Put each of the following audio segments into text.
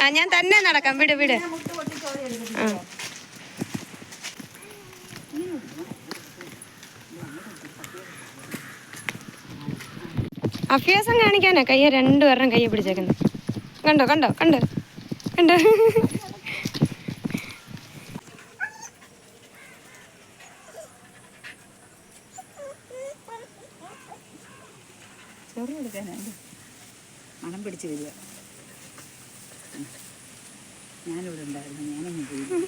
ആ ഞാൻ തന്നെ നടക്കാം. വിട് വിട്. ആ അഭ്യാസം കാണിക്കാനാ കയ്യെ രണ്ടുപേരും കയ്യെ പിടിച്ചേക്കുന്നത്. കണ്ടോ കണ്ടോ കണ്ടോ കണ്ടോ? ചോറ് കൊടുക്കാനുണ്ട്. മണം പിടിച്ച് വരിക. ഞാനിവിടെ ഉണ്ടായിരുന്നു. ഞാനൊന്നും പോയി.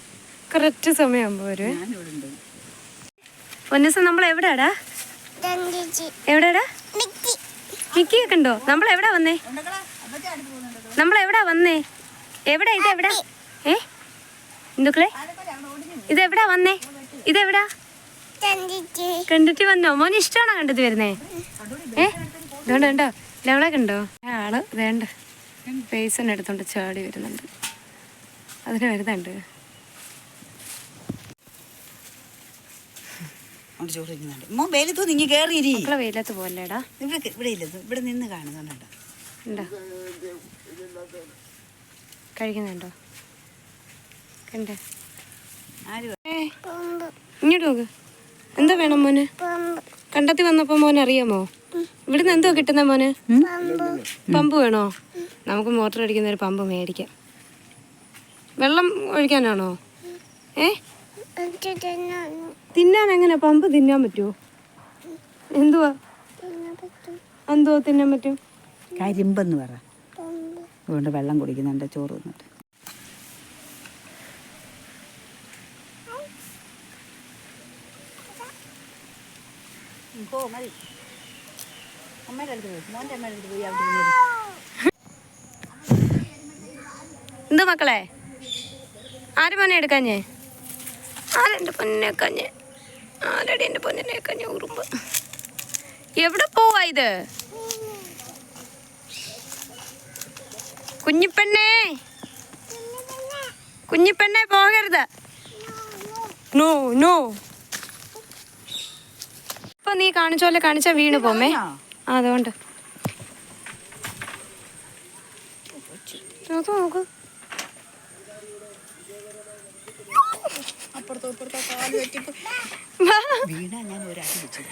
കറക്റ്റ് സമയമാകുമ്പോ വരും. ഞാനിവിടെ ഉണ്ട്. പൊന്നൂസം നമ്മൾ എവിടെയാടാ? എവിടെയാടാ? മിക്കിയൊക്കെ ഉണ്ടോ? നമ്മൾ എവിടാ വന്നേ? നമ്മൾ എവിടാ വന്നേ? എവിടാ? ഇതെവിടാ? എന്തുക്കളെ ഇതെവിടാ വന്നേ? ഇതെവിടാ? കണ്ടിട്ട് വന്നോ? മോന് ഇഷ്ടമാണോ കണ്ടിട്ട് വരുന്നേ? ഇതുകൊണ്ട് കണ്ടോ ലവളെ കണ്ടോ? ആള് വേണ്ട പേസൺ എടുത്തോണ്ട് ചാടി വരുന്നുണ്ട്. അതിന് വരുന്നുണ്ട്. മക്കളെ വെയിലത്ത് പോലെടാ. ഇവിടെ നിന്ന് കാണുന്നുണ്ടോ? ഉണ്ടോ? കഴിക്കുന്നുണ്ടോ? കണ്ടേ? ഇങ്ങോട്ട് നോക്ക്. എന്താ വേണം മോന്? കണ്ടത്തി വന്നപ്പോ മോനെ അറിയാമോ? ഇവിടുന്ന് എന്തോ കിട്ടുന്ന മോന്? പമ്പ് വേണോ? നമുക്ക് മോട്ടർ അടിക്കുന്ന ഒരു പമ്പ് മേടിക്കാം. വെള്ളം ഒഴിക്കാനാണോ? തിന്നാൻ എങ്ങനെ? പമ്പ് തിന്നാൻ പറ്റുമോ? എന്തുവാ എന്തുവാ തിന്നാൻ പറ്റും? കരിമ്പെന്ന് പറ. അതുകൊണ്ട് വെള്ളം കുടിക്കുന്നുണ്ട്. ചോറ് തിന്നിട്ട് മതി. അമ്മയുടെ അടുത്ത് പോയി. മോൻ്റെ അമ്മയുടെ അടുത്ത് പോയി. എന്ത് മക്കളെ? ആര് മോനെ എടുക്കാഞ്ഞേ? ആരെൻ്റെ പൊന്നിനെക്കാഞ്ഞേ? ആരടി എൻ്റെ പൊന്നിനെക്കാഞ്ഞേ? ഉറുമ്പ് എവിടെ പോവാ ഇത്? കുഞ്ഞിപ്പെണ്ണേ കുഞ്ഞിപ്പെണ്ണേ പോകരുത്. No no. ഇപ്പൊ നീ കാണിച്ച പോലെ കാണിച്ചാ വീണ് പോമേ. അതുകൊണ്ട് നോക്ക്.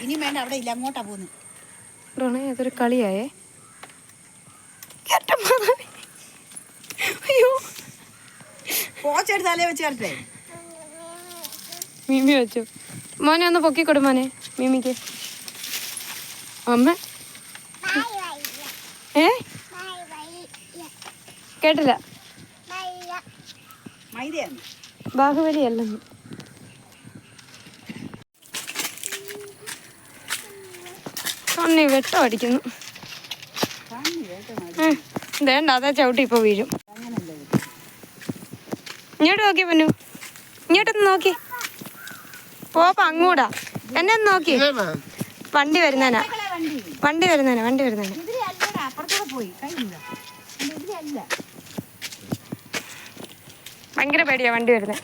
ഇനി വേണ്ട, അവിടെ ഇല്ല, അങ്ങോട്ടാ പോകുന്നത്. അതൊരു കളിയായേ. അയ്യോ പോച്ചെടുത്ത് തലേ വെച്ച് കറക്റ്റേ. മിമി വെച്ചു. മോനെ ഒന്ന് പൊക്കിക്കൊടു മോനെ മിമിക്ക്. അമ്മ കേട്ടില്ല. ബാഹുബലി അല്ലെന്ന്. കണ്ണി വെട്ടം അടിക്കുന്നു. വേണ്ട, അതാ ചവിട്ടി ഇപ്പൊ വീഴും. ഇങ്ങോട്ട് നോക്കി പന്നു. ഇങ്ങോട്ടൊന്ന് നോക്കി. പോപ്പ അങ്ങൂടാ. എന്നെ ഒന്ന് നോക്കി. വണ്ടി വരുന്നേനാ. ഭയങ്കര പേടിയാ വണ്ടി വരുന്നത്.